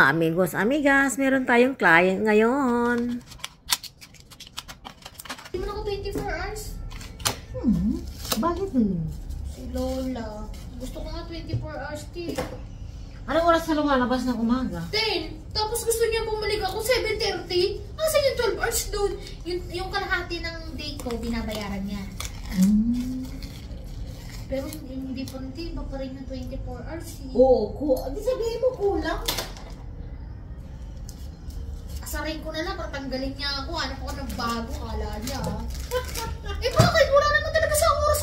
amigos, amigas, meron tayong client ngayon. Hindi mo na ako 24 hours. Bakit din? Si Lola. Gusto ko nga 24 hours, T. Anong oras ka lumalabas ng umaga? 10. Tapos gusto niya bumalik ako 7:30. Kasi yung 12 hours doon. Yung kalahati ng day ko, binabayaran niya. Pero hindi pa rin, iba pa rin yung 24 hours. Oo, di sabihin mo kulang. Asarin ko na lang, para tanggalin niya ako. Ano ko ng bago, kala niya. Eh bakit? Wala naman talaga sa oras.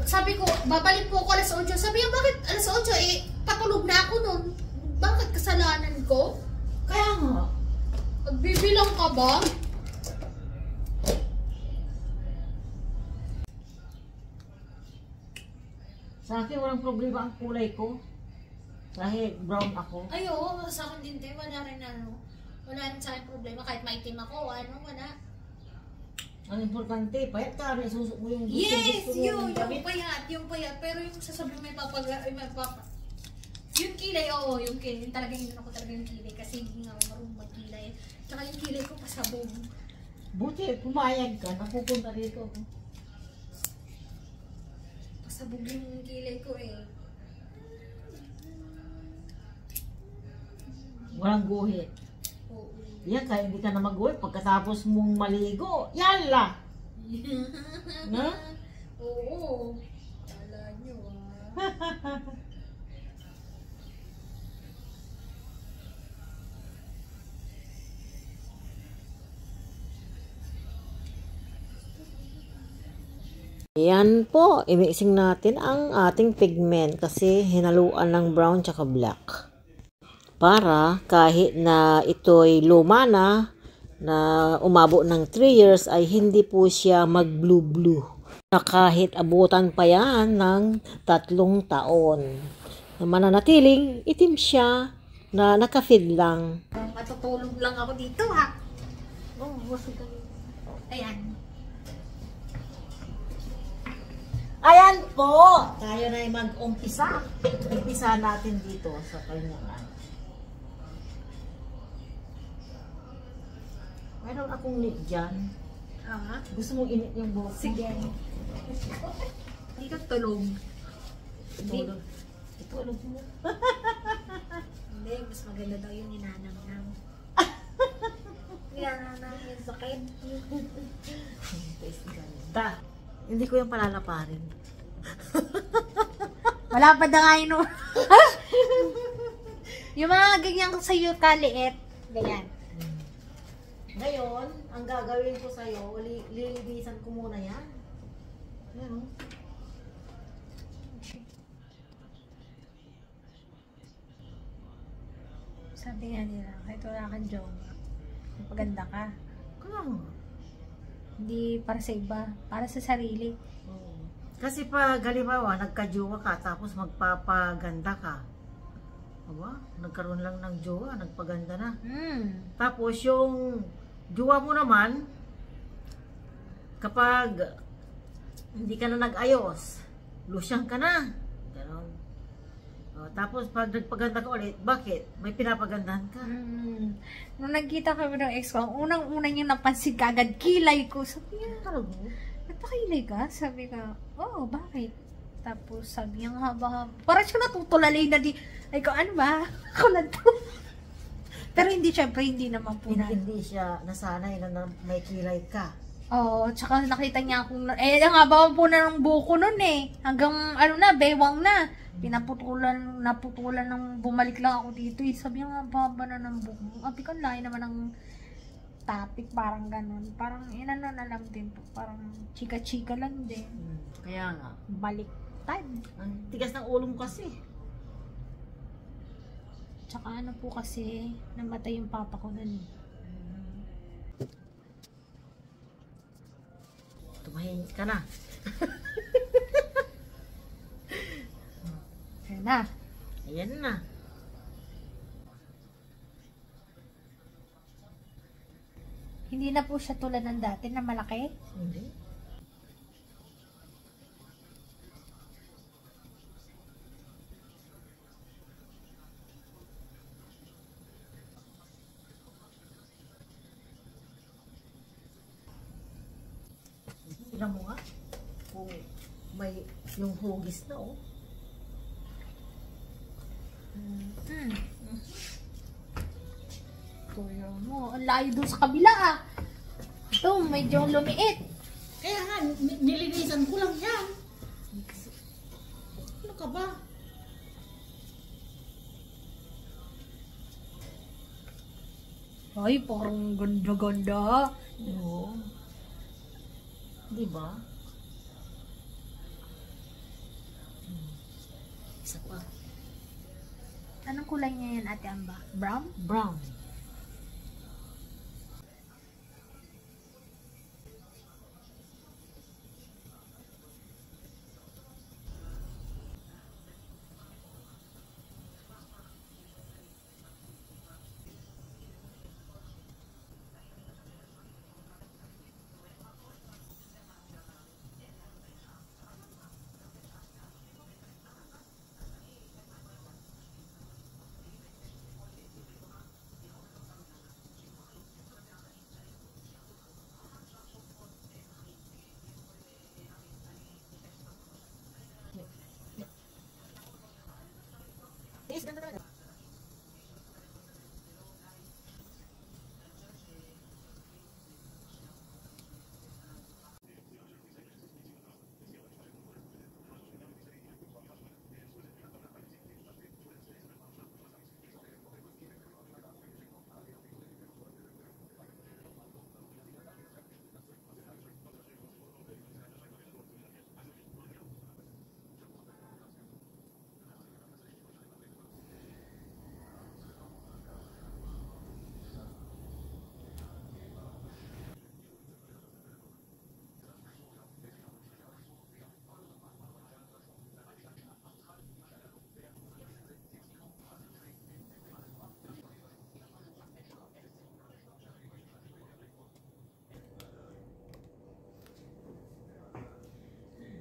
Sabi ko, babalik po ako alas 8. Sabi niya, bakit alas 8? Eh, patulog na ako nun. Bakit kasalanan ko? Kaya nga. Magbibilang ka ba? Sa akin walang problema ang kulay ko. Dahil brown ako. Ay, oo, sa akin din, te. Wala rin wala rin sa akin problema. Kahit maitim ako, wala. Ang importante, payat ka, may susok mo yung gusto. Yes, gusto yung payat. Pero yung sasabi may yung kilay, oo, yung kilay. Talagang yun ako talaga yung kilay. Kasi hindi nga ako marunong magkilay. Tsaka yung kilay ko pasabog. Buti, pumayag ka, napupunta rito. Pasabog yung kilay ko eh. Walang guhit. Oo. Yan, kaya hindi ka na mag-guhit. Pagkatapos mong maligo, yala! Na? Oo. Kala nyo ah. Yan po, i-mixing natin ang ating pigment kasi hinaluan ng brown tsaka black. Para kahit na ito'y luma na umabot ng 3 years ay hindi po siya mag-blue-blue. Na kahit abutan pa yan ng 3 taon. Na mananatiling itim siya na naka-feed lang. Matutulog lang ako dito ha. Oh, ayan. Ayan po! Tayo na mag-umpisa. Umpisa natin dito sa kanyang. Meron akong knit dyan. Gusto mong init yung buhok? Sige. Hindi ka tulog. Tulog. Itulog mo. Hindi, mas maganda daw yung ninanam-nam. Ninanam yung sakit. Hindi ko yung palalaparin. Wala pa na nga yun. Yung mga ganyan sa'yo kaliit. Ganyan. Ngayon, ang gagawin ko sa'yo, lilibisan ko muna yan. Ayan o. Sabi nga nila, kahit wala kang jowa, maganda ka. Kaya mo. Hindi para sa iba, para sa sarili. Kasi pag halimbawa, nagka-jowa ka, tapos magpapaganda ka. Aba, nagkaroon lang ng jowa, nagpaganda na. Tapos yung jowa mo naman, kapag hindi ka na nag-ayos, lusyang ka na. Ganon. Tapos pag nagpaganda ka ulit, bakit? May pinapagandahan ka. Nung nagkita kami ng ex ko, unang-una niya napansin ka agad, kilay ko. Sabi niya, nagpakilay ka? Sabi ka, oo, bakit? Tapos sabi niya, haba-haba. Parang siya natutulalay na di, ay ko, ano ba? Ako na to. Pero hindi, syempre, hindi naman po na. Hindi siya nasanay na may kilay ka. Oo, tsaka nakita niya akong, ang haba po na ng buko nun eh. Hanggang, bewang na. Naputulan ng bumalik lang ako dito eh. Sabi niya, haba na ng buko. Sabi ko, lahi naman ng topic, parang ganun. Parang, inano na lang din po. Parang, chika-chika lang din. Kaya nga. Baliktad. Ang tigas ng ulo mo kasi. Tsaka ano po kasi, namatay yung papa ko nun eh. Tumahimik ka na. Ayan na. Ayan na. Hindi na po siya tulad ng dati na malaki. Hindi. Tingnan mo nga. Kung may yung hugis na, oh. Kuya mo, ang layo doon sa kabila ah. Ito, medyo lumiit. Kaya nga, nilinisan ko lang yan. Ano ka ba? Ay, parang ganda-ganda. Oo. Di ba? Isa pa. Anong kulay niya yan, Ate Amba? Brown? Brown. Yes, ganda talaga.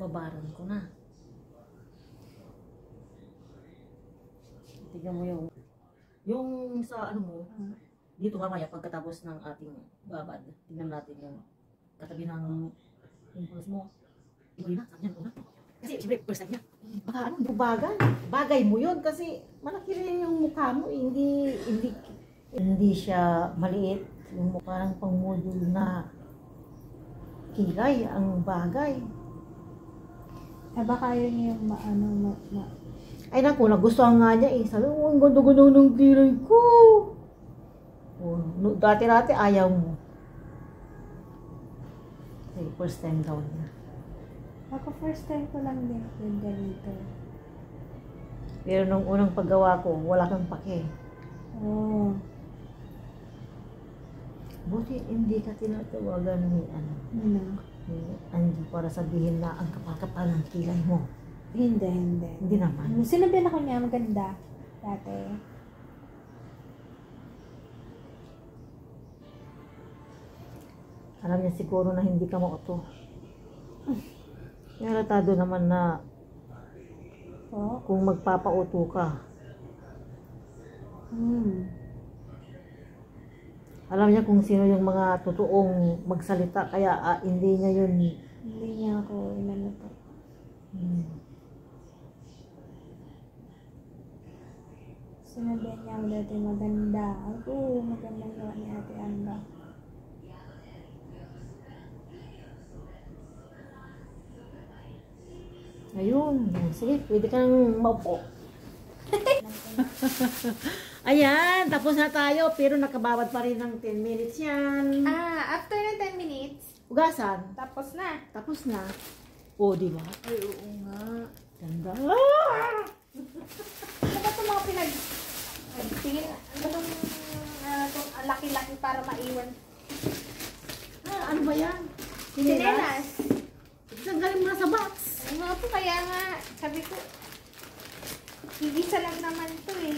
Babaran ko na. Tignan mo yung sa ano mo, dito mamaya pagkatapos ng ating babad, tignan natin yung katabi ng impulse mo. Iba na, sabi niya, una. Kasi siyempre, first time niya. Baka ano, bagay. Bagay mo yun kasi malaki rin yung mukha mo. Hindi siya maliit. Yung mukha ng pangmodul na kilay ang bagay. Baka yun yung Ay naku, nagustuhan nga niya eh. Sabi mo, ang ganda-ganda ng kilay ko. Oh, dati-dati ayaw mo. Okay, first time daw niya. Ako first time ko lang din yung ganito. Pero nung unang paggawa ko, wala kang pake. Oh. Buti hindi ka tinatawagan ni ano. Ni Angie para sabihin na ang kapal-kapal ng kilay mo. Hindi. Hindi naman. Sinabihan ako niya, maganda. Dati. Alam niya siguro na hindi ka mauto. Naratado naman na kung magpapauto ka. Alam niya kung sino yung mga totoong magsalita, kaya hindi niya yun. Hindi niya ako inano to. Sinabihan niya ako dati maganda. Ako, magandang gawa ni Ate Amba. Ayun. Sige, pwede kang maupo. Ayan, tapos na tayo, pero nakababad pa rin ng 10 minutes yan. After ng 10 minutes, Ugasan. tapos na. Tapos na. O, di ba? Ay, oo nga. Ganda. Ano ba itong mga tingin, ano itong laki-laki para maiwan? Ano ba yan? Sinelas. Tanggalin mo na sa box. Ano nga po, kaya nga, sabi ko, igisa lang naman to eh.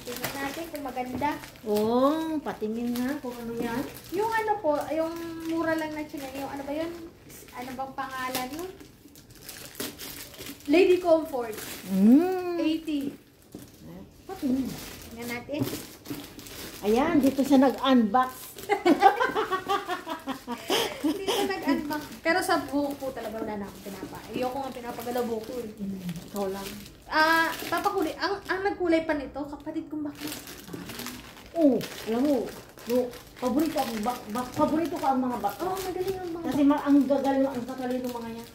Tingnan natin kung maganda. Oo, patingin na kung ano yan. Yung ano po, yung mura lang na Chanel, yung ano ba yun? Ano bang pangalan yun? Lady Comfort. 80. Patingin. Tingnan natin. Ayan, dito siya nag-unbox. Dito sa buko talaga wala na akong pinapa. Ayoko nga pinapagalaw buko eh. Ikaw lang. Papakulay. Ang nagkulay pa nito, kapatid kong bakla. Oo, alam mo, no, paborito ko ang mga bata. Oh, magaling ang mga Kasi ang gagaling, ang katalino mga yan.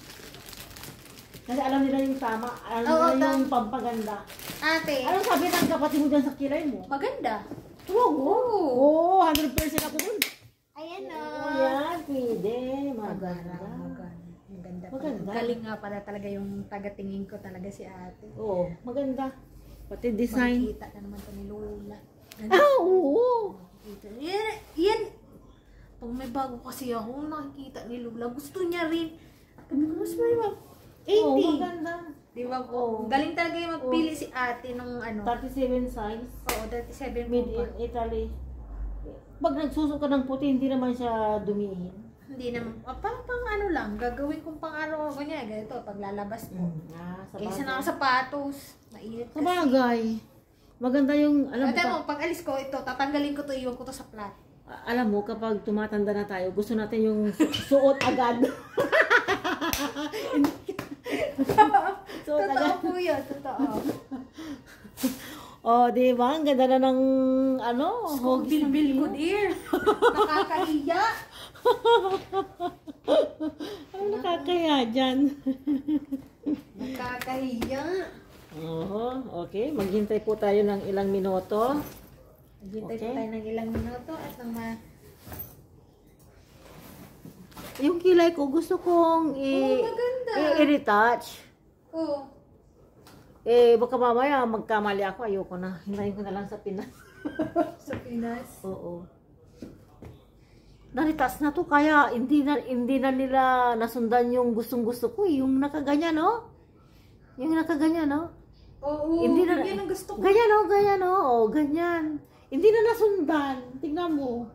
Kasi alam nila yung tama, alam nila yung pampaganda. Ate, Anong sabi ng kapatid mo dyan sa kilay mo? maganda. Oo, 100% ako dun. Ayan na. Oo, yan, pwede. Maganda. Maganda. Maganda. Maganda. Galing nga pala talaga yung tagatingin ko talaga si ate. Oo, maganda. Pati design. Makikita na naman ito ni Lola. Oo. Yan. Pag may bago kasi ako, nakikita ni Lola. Gusto niya rin. Sabi ko, mas may 80. Oo, maganda. Di ba po? Oo. Galing talaga yung magpili si ate nung ano. 37 size. Oo, 37 Made po pa. in Italy. Pag nagsusok ka ng puti, hindi naman siya dumihin. Hindi naman. Pang ano lang. Gagawin kong pang araw-araw niya. Ganito, paglalabas po. Sa Kaysa bagay. nakasapatos. Mainit Sa kasi. bagay. Maganda yung, alam mo, Ate mo, pag alis ko ito, tatanggalin ko to, iwan ko to sa plat. alam mo, kapag tumatanda na tayo, gusto natin yung suot agad. Suot Totoo agad. po yun, totoo. Oh, di ba? Ang ganda na ng, ano, Kung bilbil ko, dear. Nakakahiya. Ano nakakaya dyan? Nakakahiya. Oo, okay. Maghintay po tayo ng ilang minuto. Naghintay Okay. po tayo ng ilang minuto at nang Yung kilay ko, gusto kong maganda. i-retouch. Oo. Baka mamaya magkamali ako. Ayoko na. Hintayin ko na lang sa Pinas. Sa Pinas. Oo. Naritas na to kaya hindi na nila nasundan yung gustong-gusto ko. Yung nakaganyan, no? Yung nakaganyan, no? Oo, Hindi na, yan ang gusto ko. Ganyan, no? Ganyan, no? Oh, ganyan. Hindi na nasundan. Tingnan mo.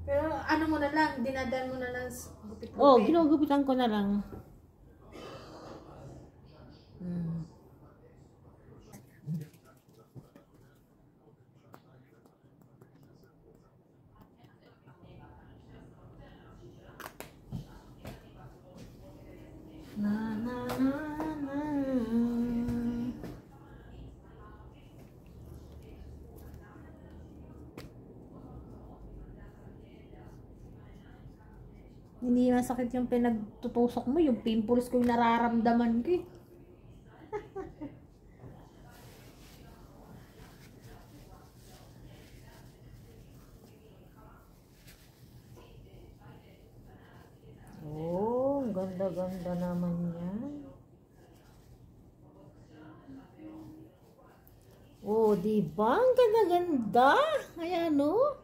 Pero ano mo na lang, dinadaan mo na lang sa gupit-gupit. Oh, ginugupitan ko na lang. Na na na na. Hindi masakit yung pinagtutusok mo, yung pimples ko yung nararamdaman ko eh. Oh, ang ganda-ganda naman yan. Oh, di ba? Ang ganda-ganda. Ayan, no?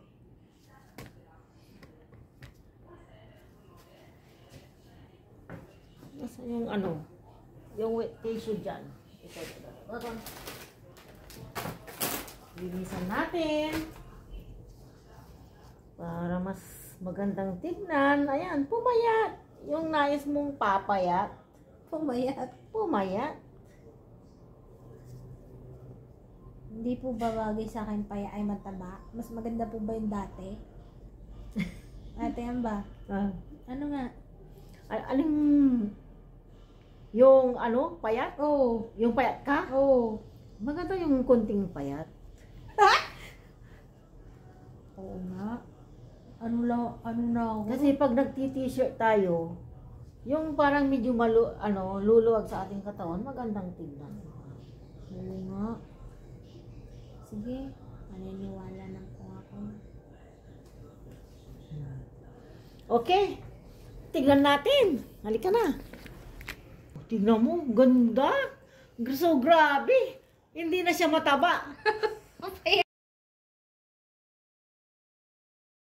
Nasa yung ano? Yung wet tissue dyan. Ito. Linisan natin. Para mas magandang tignan. Ayan, pumayat. Yung nais mong papayat. Pumayat. Pumayat. Hindi po ba bagay sa akin paya ay mataba? Mas maganda po ba yung dati? Ate, yan ba? Ah. Ano nga? Aling yung ano, payat? Oo. Yung payat ka? Oo. Maganda yung konting payat. Oo nga. Ano na ako? Kasi pag nagti-t-shirt tayo, yung parang medyo luluwag sa ating katawan, magandang tignan. Oo nga. Sige, maniniwala na po ako. Okay, tignan natin. Halika na. Tignan mo, ganda. So grabe. Hindi na siya mataba.